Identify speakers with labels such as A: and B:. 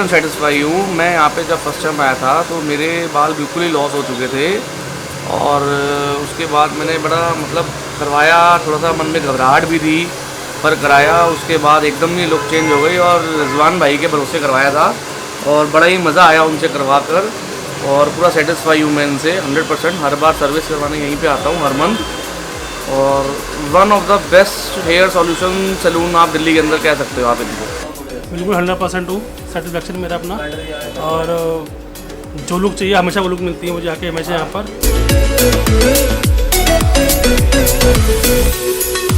A: 100% satisfy हूँ। मैं यहाँ पे जब फर्स्ट टाइम आया था तो मेरे बाल बिल्कुल ही लॉस हो चुके थे और उसके बाद मैंने बड़ा मतलब करवाया, थोड़ा सा मन में घबराहट भी थी पर कराया, उसके बाद एकदम ही लुक चेंज हो गई और रिजवान भाई के भरोसे करवाया था और बड़ा ही मज़ा आया उनसे करवा कर और पूरा सेटिस्फाई हूँ मैं इनसे 100%। हर बार सर्विस करवाने यहीं पे आता हूँ हर मंथ और one of the best hair solution salon आप दिल्ली के अंदर कह सकते हो आप इनको।
B: बिल्कुल 100% हूँ, सेटिस्फेक्शन मेरा अपना और जो लुक चाहिए हमेशा वो लुक मिलती है मुझे आके हमेशा यहाँ पर।